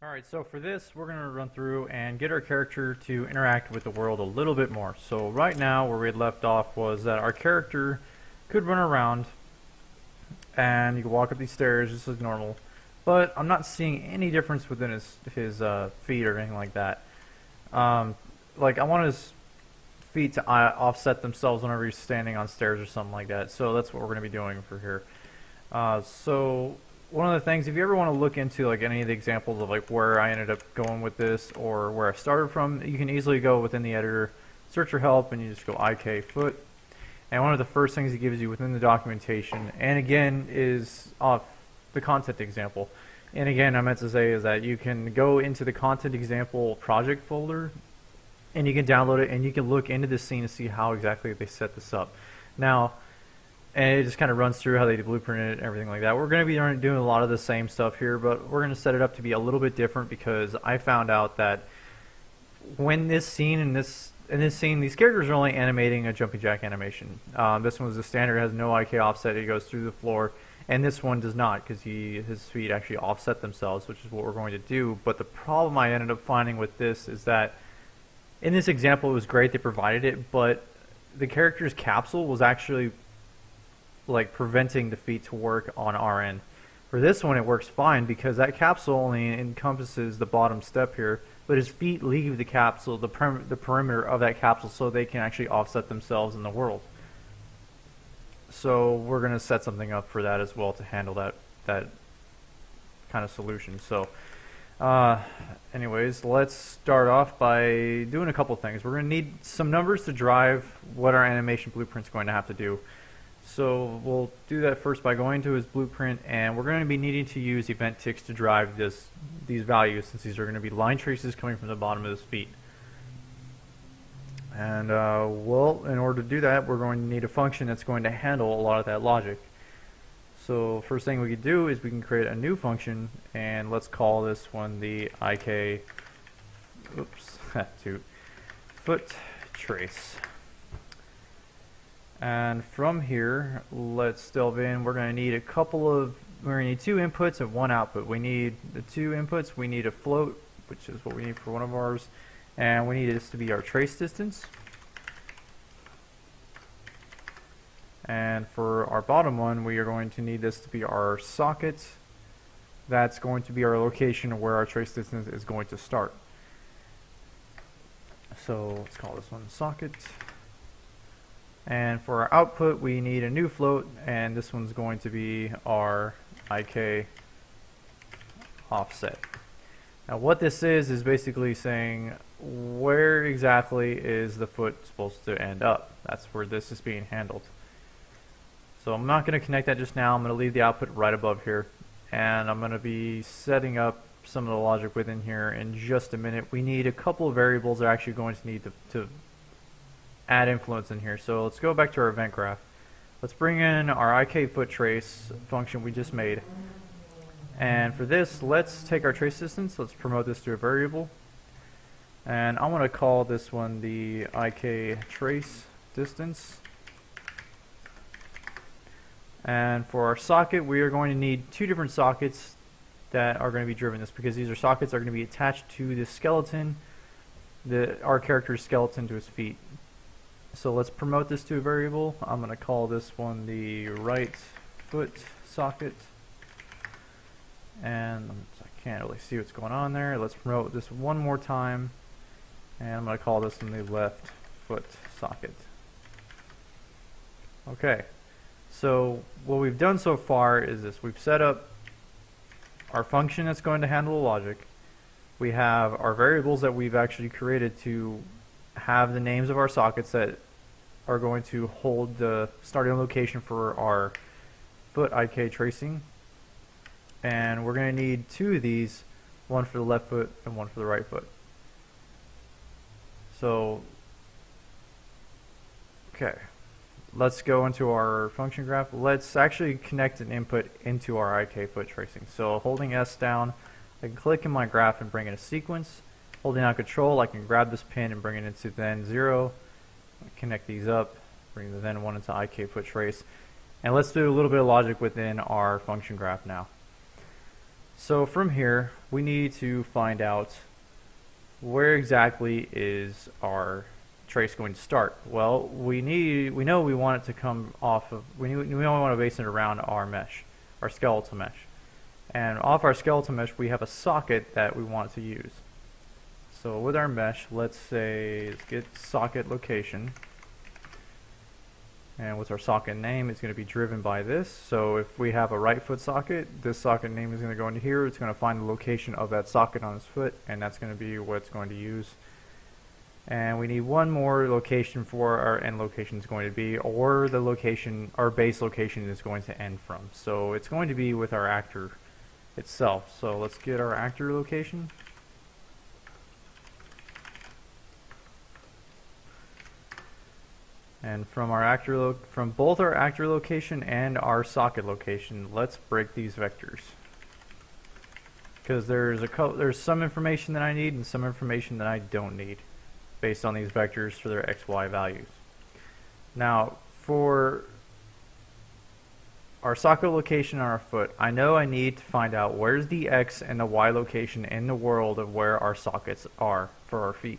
Alright, so for this, we're going to run through and get our character to interact with the world a little bit more. So right now, where we had left off was that our character could run around and you could walk up these stairs just as normal. But I'm not seeing any difference within his feet or anything like that. Like, I want his feet to offset themselves whenever he's standing on stairs or something like that. So that's what we're going to be doing for here. So one of the things, if you ever want to look into like any of the examples of like where I ended up going with this or where I started from, you can easily go within the editor, search for help, and you just go IK foot. And one of the first things it gives you within the documentation, and again, is off the content example. And again, I meant to say is that you can go into the content example project folder and you can download it and you can look into this scene to see how exactly they set this up. Now, and it just kind of runs through how they blueprinted it and everything like that. We're going to be doing a lot of the same stuff here, but we're going to set it up to be a little bit different because I found out that when this scene in this scene, these characters are only animating a jumping jack animation. This one's the standard, it has no IK offset, it goes through the floor, and this one does not because his feet actually offset themselves, which is what we're going to do. But the problem I ended up finding with this is that in this example, it was great they provided it, but the character's capsule was actually like preventing the feet to work on our end. For this one, it works fine because that capsule only encompasses the bottom step here, but his feet leave the capsule, the perimeter of that capsule, so they can actually offset themselves in the world. So we're going to set something up for that as well to handle that kind of solution. So anyways, let's start off by doing a couple things. We're going to need some numbers to drive what our animation blueprint is going to have to do. So we'll do that first by going to his blueprint, and we're going to be needing to use event ticks to drive these values, since these are going to be line traces coming from the bottom of his feet. And well, in order to do that, we're going to need a function that's going to handle a lot of that logic. So first thing we could do is we can create a new function, and let's call this one the IK foot trace. And from here, let's delve in. We're going to need we're going to need two inputs and one output. We need the two inputs. We need a float, which is what we need for one of ours, and we need this to be our trace distance. And for our bottom one, we are going to need this to be our socket. That's going to be our location where our trace distance is going to start. So let's call this one socket. And for our output, we need a new float, and this one's going to be our IK offset. Now what this is basically saying where exactly is the foot supposed to end up. That's where this is being handled. So I'm not going to connect that just now. I'm going to leave the output right above here, and I'm going to be setting up some of the logic within here in just a minute. We need a couple of variables that are actually going to need to add influence in here. So let's go back to our event graph. Let's bring in our IK foot trace function we just made. And for this, let's take our trace distance. Let's promote this to a variable. And I'm going to call this one the IK trace distance. And for our socket, we are going to need two different sockets that are going to be driven this, because these are sockets that are going to be attached to the skeleton, our character's skeleton to his feet. So let's promote this to a variable. I'm going to call this one the right foot socket. And I can't really see what's going on there. Let's promote this one more time. And I'm going to call this one the left foot socket. Okay. So what we've done so far is this. We've set up our function that's going to handle the logic. We have our variables that we've actually created to have the names of our sockets that are going to hold the starting location for our foot IK tracing. And we're going to need two of these, one for the left foot and one for the right foot. So, okay. Let's go into our function graph. Let's actually connect an input into our IK foot tracing. So holding S down, I can click in my graph and bring in a sequence. Holding down control, I can grab this pin and bring it into then 0. Connect these up, bring the then 1 into IK foot trace. And let's do a little bit of logic within our function graph now. So from here, we need to find out where exactly is our trace going to start. Well, we know we want it to come off of, we only want to base it around our mesh, our skeletal mesh. And off our skeletal mesh, we have a socket that we want to use. So with our mesh, let's get socket location. And with our socket name, it's going to be driven by this. So if we have a right foot socket, this socket name is going to go into here. It's going to find the location of that socket on its foot, and that's going to be what it's going to use. And we need one more location for our end location is going to be, or the location, our base location is going to end from. So it's going to be with our actor itself. So let's get our actor location. And from our from both our actor location and our socket location, let's break these vectors. Because there's some information that I need and some information that I don't need based on these vectors for their XY values. Now, for our socket location on our foot, I know I need to find out where's the X and the Y location in the world of where our sockets are for our feet.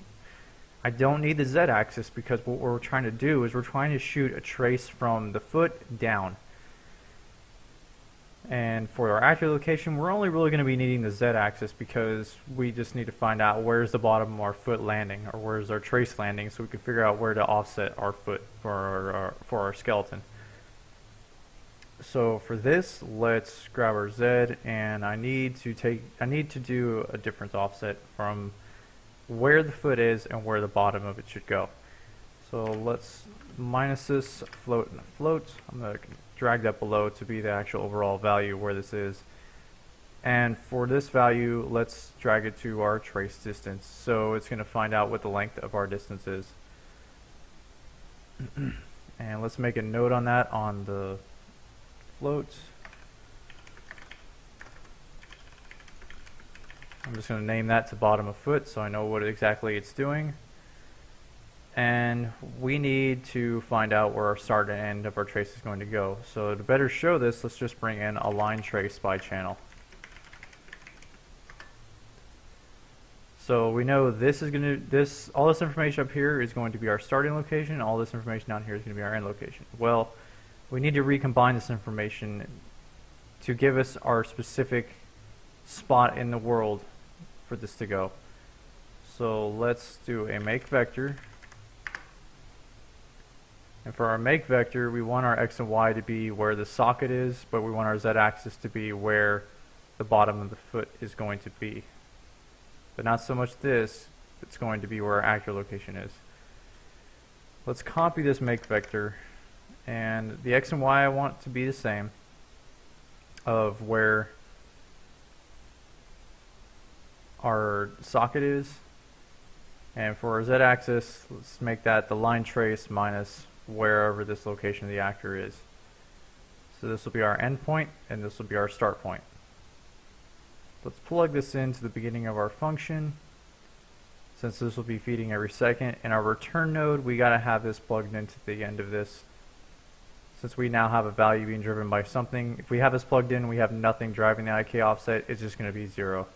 I don't need the Z-axis because what we're trying to do is we're trying to shoot a trace from the foot down. And for our actor location, we're only really going to be needing the Z-axis because we just need to find out where's the bottom of our foot landing, or where's our trace landing, so we can figure out where to offset our foot for our skeleton. So for this, let's grab our Z, and I need to do a difference offset from where the foot is and where the bottom of it should go. So let's minus this float and a float. I'm going to drag that below to be the actual overall value where this is. And for this value, let's drag it to our trace distance. So it's going to find out what the length of our distance is. And let's make a note on that on the float. I'm just going to name that to bottom of foot so I know what exactly it's doing. And we need to find out where our start and end of our trace is going to go. So to better show this, let's just bring in a line trace by channel. So we know this is going to, all this information up here is going to be our starting location, all this information down here is going to be our end location. Well, we need to recombine this information to give us our specific spot in the world for this to go. So let's do a make vector. And for our make vector, we want our X and Y to be where the socket is, but we want our Z axis to be where the bottom of the foot is going to be. But not so much this, it's going to be where our actor location is. Let's copy this make vector, and the X and Y I want to be the same of where our socket is, and for our Z axis, let's make that the line trace minus wherever this location of the actor is. So this will be our end point and this will be our start point. Let's plug this into the beginning of our function, since this will be feeding every second. In our return node, we got to have this plugged into the end of this, since we now have a value being driven by something. If we have this plugged in, we have nothing driving the IK offset, it's just going to be 0.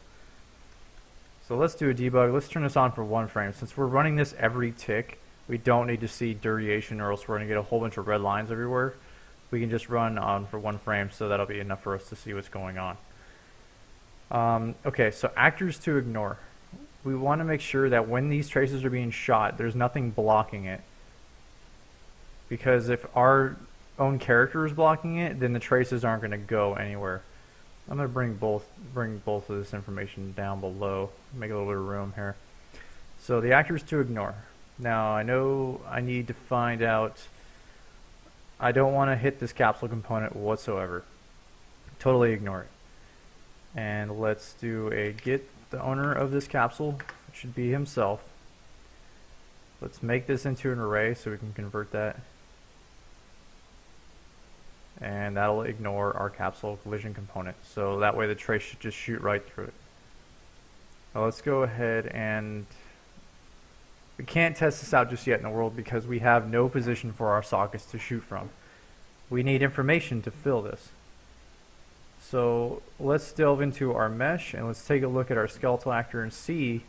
So let's do a debug. Let's turn this on for 1 frame. Since we're running this every tick, we don't need to see duration, or else we're going to get a whole bunch of red lines everywhere. We can just run on for 1 frame, so that'll be enough for us to see what's going on. Okay, so actors to ignore. We want to make sure that when these traces are being shot, there's nothing blocking it. Because if our own character is blocking it, then the traces aren't going to go anywhere. I'm going to bring both of this information down below, make a little bit of room here. So the actors to ignore. Now I know I need to find out, I don't want to hit this capsule component whatsoever. Totally ignore it. And let's do a get the owner of this capsule, which should be himself. Let's make this into an array so we can convert that. And that'll ignore our capsule collision component. So that way the trace should just shoot right through it. Now let's go ahead, and we can't test this out just yet in the world because we have no position for our sockets to shoot from. We need information to fill this. So let's delve into our mesh and let's take a look at our skeletal actor and see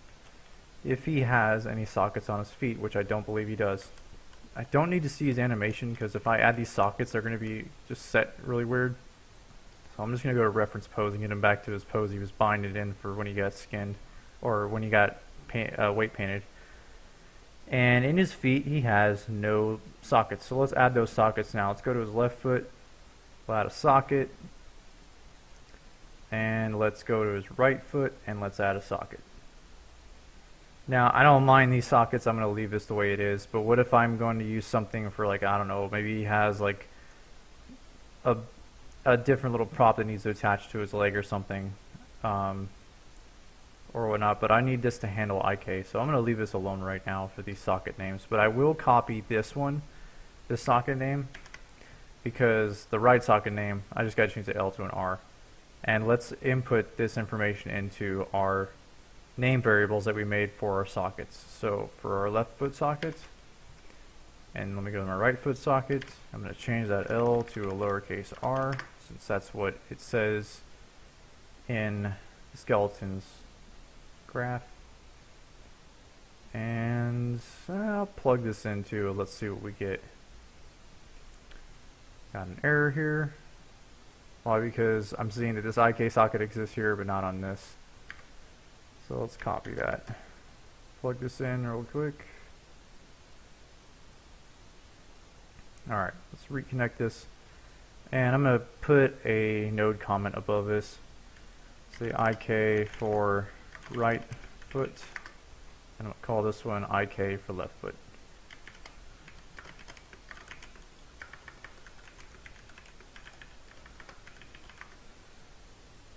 if he has any sockets on his feet, which I don't believe he does. I don't need to see his animation because if I add these sockets, they're going to be just set really weird. So I'm just going to go to reference pose and get him back to his pose he was binded in for when he got skinned or when he got weight painted. And in his feet, he has no sockets. So let's add those sockets now. Let's go to his left foot. We'll add a socket. And let's go to his right foot and let's add a socket. Now, I don't mind these sockets. I'm going to leave this the way it is. But what if I'm going to use something for, like, I don't know, maybe he has like a different little prop that needs to attach to his leg or something. Or whatnot, but I need this to handle IK, so I'm going to leave this alone right now for these socket names. But I will copy this socket name, because the right socket name, I just got to change the L to an R. And let's input this information into our name variables that we made for our sockets. So for our left foot socket, and let me go to my right foot socket, I'm going to change that L to a lowercase r, since that's what it says in the skeleton's graph. And I'll plug this into, let's see what we get. Got an error here. Why? Because I'm seeing that this IK socket exists here but not on this. So let's copy that. Plug this in real quick. Alright, let's reconnect this. And I'm going to put a node comment above this. Say IK for right foot, and I'll call this one IK for left foot.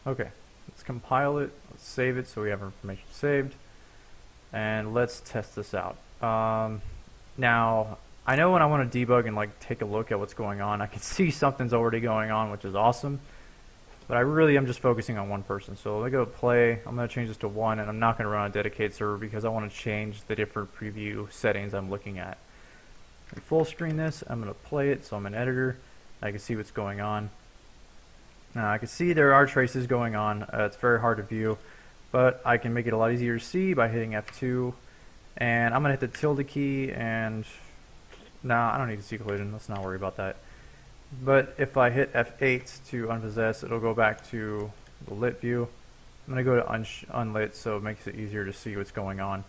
Okay, let's compile it, let's save it so we have our information saved, and let's test this out. Now, I know when I want to debug and like take a look at what's going on, I can see something's already going on, which is awesome. But I really am just focusing on one person. So let me go play. I'm going to change this to 1, and I'm not going to run on a dedicated server because I want to change the different preview settings I'm looking at. Full screen this. I'm going to play it, so I'm an editor. I can see what's going on. I can see there are traces going on. It's very hard to view, but I can make it a lot easier to see by hitting F2. And I'm going to hit the tilde key, and I don't need to see collision. Let's not worry about that. But if I hit F8 to unpossess, it'll go back to the lit view. I'm going to go to unlit, so it makes it easier to see what's going on.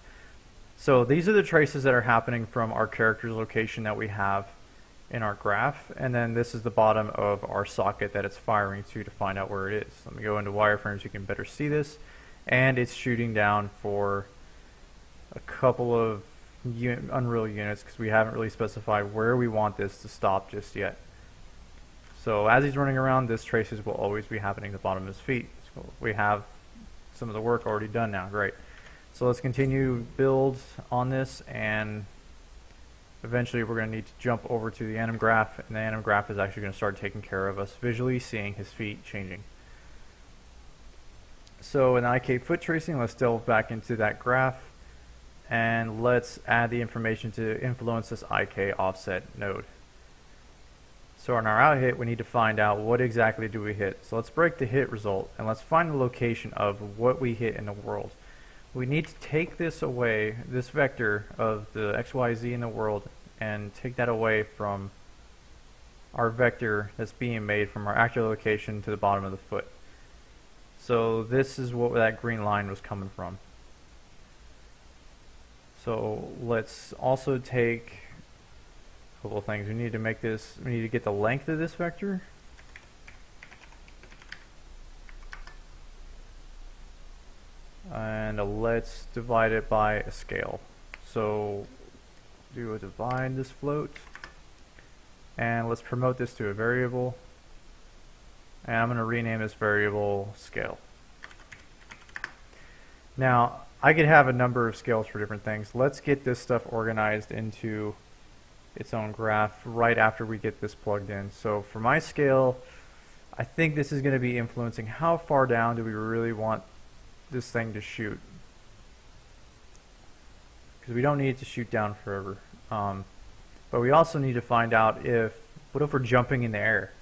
So these are the traces that are happening from our character's location that we have in our graph, and then this is the bottom of our socket that it's firing to find out where it is. Let me go into wireframes so you can better see this, and it's shooting down for a couple of Unreal units because we haven't really specified where we want this to stop just yet. So as he's running around, this traces will always be happening at the bottom of his feet. So we have some of the work already done now. Great. So let's continue build on this, and eventually we're going to need to jump over to the anim graph, and the anim graph is actually going to start taking care of us visually seeing his feet changing. So in IK foot tracing, let's delve back into that graph, and let's add the information to influence this IK offset node. So in our out hit, we need to find out what exactly do we hit. So let's break the hit result, and let's find the location of what we hit in the world. We need to take this away, this vector of the XYZ in the world, and take that away from our vector that's being made from our actor location to the bottom of the foot. So this is what that green line was coming from. So let's also take a couple of things. We need to make this, we need to get the length of this vector. And let's divide it by a scale. So do a divide this float, and let's promote this to a variable, and I'm going to rename this variable scale. Now I could have a number of scales for different things. Let's get this stuff organized into its own graph right after we get this plugged in. So for my scale, I think this is going to be influencing how far down do we really want this thing to shoot, because we don't need it to shoot down forever. But we also need to find out what if we're jumping in the air,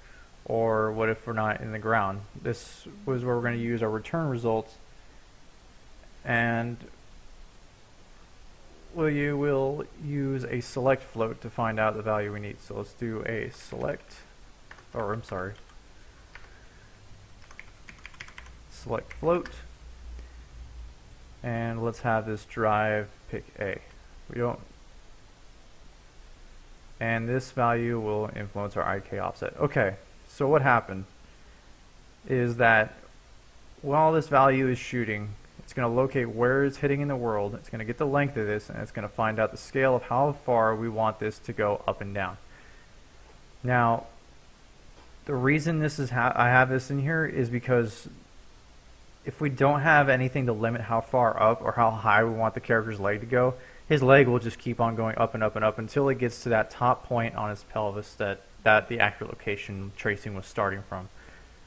Or what if we're not in the ground? This was where we're going to use our return results, and we will use a select float to find out the value we need. So let's do a select, or I'm sorry, select float, and let's have this drive pick A. We don't, and this value will influence our IK offset. Okay, so what happened is that while this value is shooting, it's going to locate where it's hitting in the world, it's going to get the length of this, and it's going to find out the scale of how far we want this to go up and down. Now, the reason this is I have this in here is because if we don't have anything to limit how far up or how high we want the character's leg to go, his leg will just keep on going up and up and up until it gets to that top point on his pelvis that the accurate location tracing was starting from.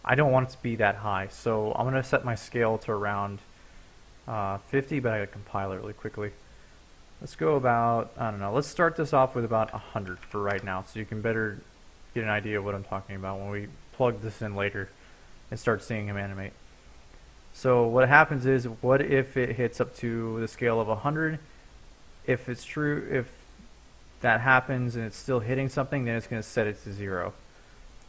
I don't want it to be that high, so I'm going to set my scale to around 50, but I gotta compile it really quickly. Let's go about, I don't know, let's start this off with about 100 for right now, so you can better get an idea of what I'm talking about when we plug this in later and start seeing him animate. So what happens is, what if it hits up to the scale of 100? If it's true, if that happens and it's still hitting something, then it's going to set it to 0.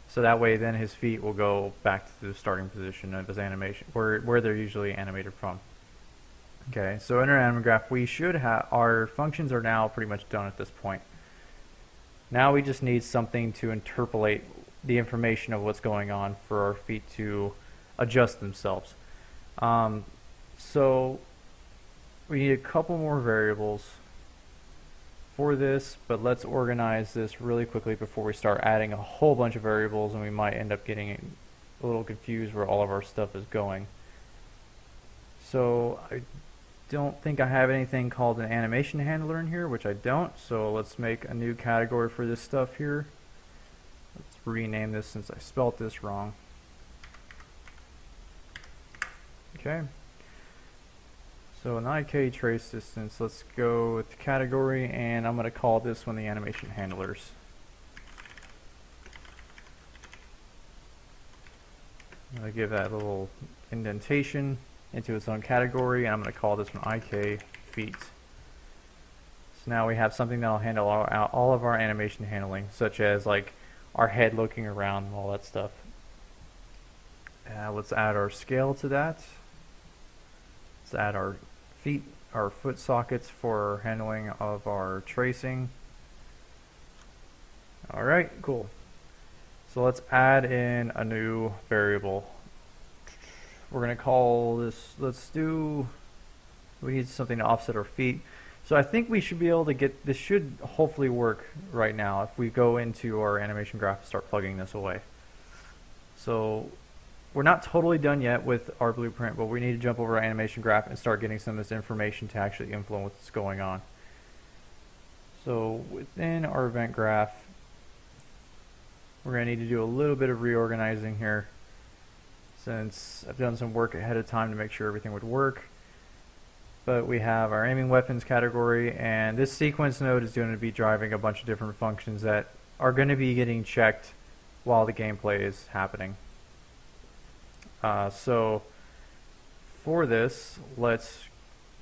So that way then his feet will go back to the starting position of his animation, where they're usually animated from. Okay, so in our animation graph, we should have, our functions are now pretty much done at this point. Now we just need something to interpolate the information of what's going on for our feet to adjust themselves. So we need a couple more variables for this, but let's organize this really quickly before we start adding a whole bunch of variables, and we might end up getting a little confused where all of our stuff is going. So I don't think I have anything called an animation handler in here, which I don't, so let's make a new category for this stuff here. Let's rename this since I spelt this wrong. Okay, so an IK trace distance, let's go with the category, and I'm going to call this one the animation handlers. I'm going to give that a little indentation into its own category, and I'm going to call this one IK feet. So now we have something that will handle all of our animation handling, such as like our head looking around and all that stuff. Let's add our scale to that. Let's add our feet, our foot sockets for handling of our tracing. Alright, cool. So let's add in a new variable. We're going to call this, we need something to offset our feet. So I think we should be able to get, this should hopefully work right now if we go into our animation graph and start plugging this away. So we're not totally done yet with our blueprint, but we need to jump over our animation graph and start getting some of this information to actually influence what's going on. So within our event graph, we're going to need to do a little bit of reorganizing here, since I've done some work ahead of time to make sure everything would work. But we have our aiming weapons category, and this sequence node is going to be driving a bunch of different functions that are going to be getting checked while the gameplay is happening. So for this, let's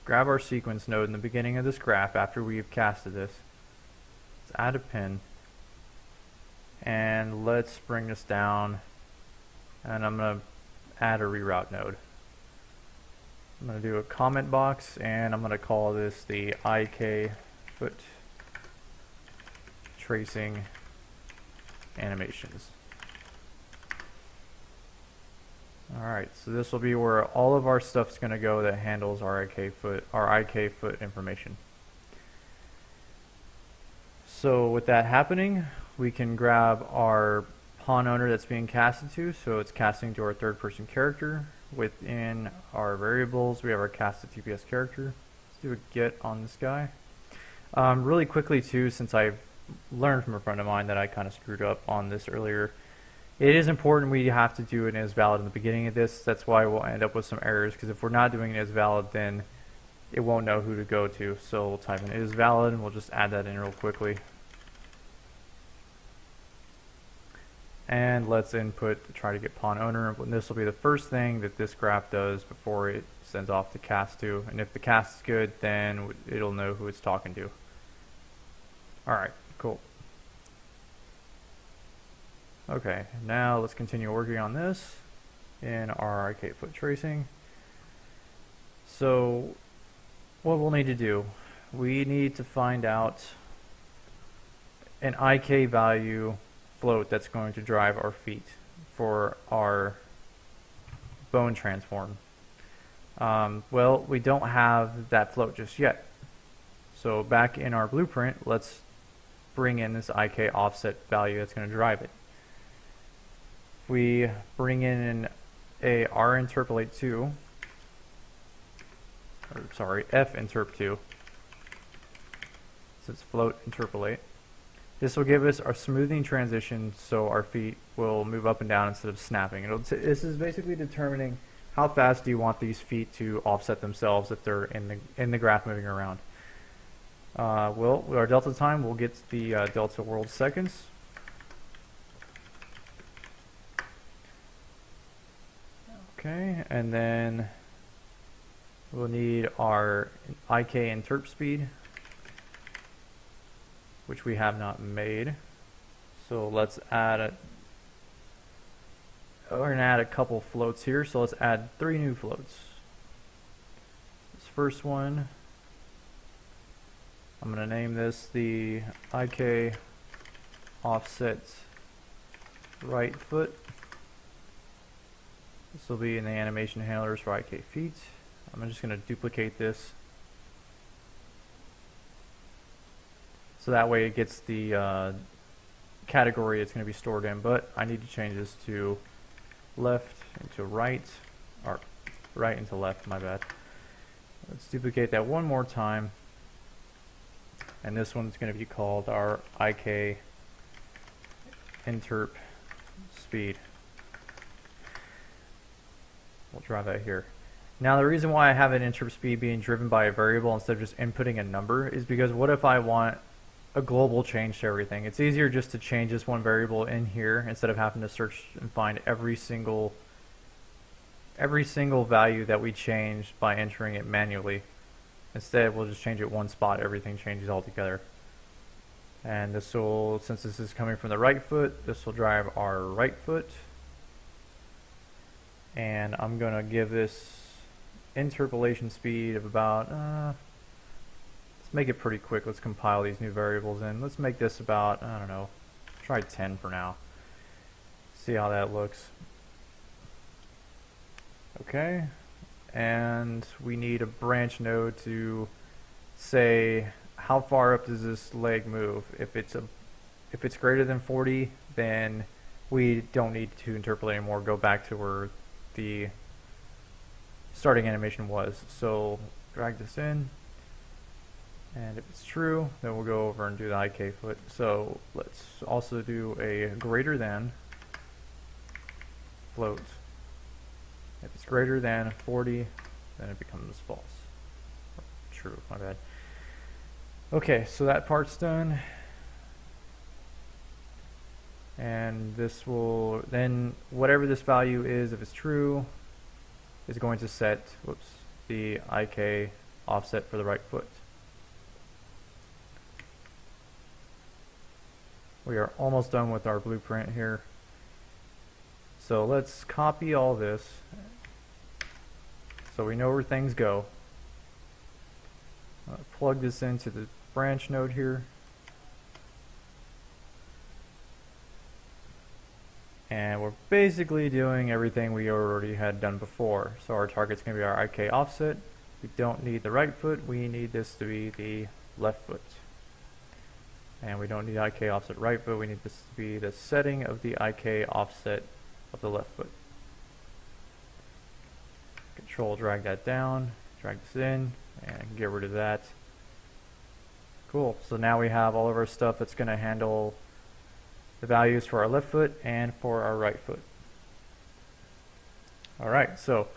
grab our sequence node in the beginning of this graph after we've casted this. Let's add a pin, and let's bring this down, and I'm going to add a reroute node. I'm going to do a comment box, and I'm going to call this the IK foot tracing animations. Alright, so this will be where all of our stuff's going to go that handles our IK foot information. So with that happening, we can grab our pawn owner that's being casted to, so it's casting to our third person character. Within our variables, we have our casted TPS character. Let's do a get on this guy. Really quickly too, since I've learned from a friend of mine that I kind of screwed up on this earlier, it is important we have to do it as valid in the beginning of this. That's why we'll end up with some errors, because if we're not doing it as valid, then it won't know who to go to. So we'll type in it is valid, and we'll just add that in real quickly. and let's input try to get pawn owner. And this will be the first thing that this graph does before it sends off the cast to. And if the cast is good, then it'll know who it's talking to. Alright, cool. Okay, now let's continue working on this in our IK foot tracing. So what we'll need to do, we need to find out an IK value float that's going to drive our feet for our bone transform. Well, we don't have that float just yet. So back in our blueprint, let's bring in this IK offset value that's going to drive it. If we bring in a R interpolate 2, or sorry, F interp 2, so it's float interpolate. This will give us our smoothing transition, so our feet will move up and down instead of snapping. This is basically determining how fast do you want these feet to offset themselves if they're in the graph moving around. Well, with our delta time, we'll get the delta world seconds. Okay, and then we'll need our IK interp speed, which we have not made. So let's add we're going to add a couple floats here. So let's add 3 new floats. This first one, I'm going to name this the IK offset right foot. This will be in the animation handlers for IK feet. I'm just going to duplicate this so that way it gets the category it's going to be stored in, but I need to change this to left into right, or right into left, my bad. Let's duplicate that one more time, and this one's going to be called our IK interp speed. We'll drive that here. Now the reason why I have an interp speed being driven by a variable instead of just inputting a number is because what if I want a global change to everything? It's easier just to change this one variable in here instead of having to search and find every single value that we changed by entering it manually. Instead, we'll just change it one spot, everything changes all together. And this will, since this is coming from the right foot, this will drive our right foot. And I'm going to give this interpolation speed of about, let's make it pretty quick. Let's compile these new variables in. Let's make this about, I don't know, try 10 for now. See how that looks. Okay, and we need a branch node to say how far up does this leg move. If it's greater than 40, then we don't need to interpolate anymore. Go back to where the starting animation was. So drag this in, and if it's true, then we'll go over and do the IK foot. So let's also do a greater than float. If it's greater than 40, then it becomes false. Or true, my bad. Okay, so that part's done. And this will, then whatever this value is, if it's true, is going to set, the IK offset for the right foot. We are almost done with our blueprint here. So let's copy all this so we know where things go. Plug this into the branch node here. And we're basically doing everything we already had done before. So our target's going to be our IK offset. We don't need the right foot, we need this to be the left foot. And we don't need IK offset right foot, we need this to be the setting of the IK offset of the left foot. Control drag that down, drag this in, and get rid of that. Cool, so now we have all of our stuff that's going to handle the values for our left foot and for our right foot. Alright, so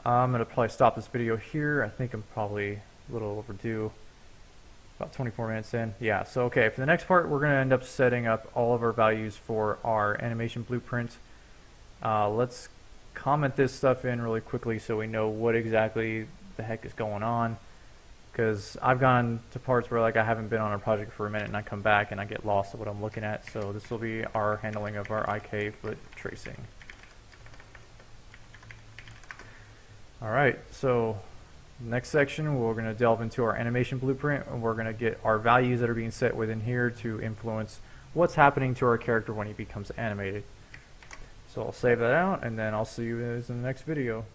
I'm going to probably stop this video here. I think I'm probably a little overdue. About 24 minutes in. Yeah, so okay, for the next part, we're going to end up setting up all of our values for our animation blueprint. Let's comment this stuff in really quickly so we know what exactly the heck is going on. Because I've gone to parts where like I haven't been on a project for a minute and I come back and I get lost at what I'm looking at. So this will be our handling of our IK foot tracing. Alright, so next section we're going to delve into our animation blueprint, and we're going to get our values that are being set within here to influence what's happening to our character when he becomes animated. So I'll save that out, and then I'll see you guys in the next video.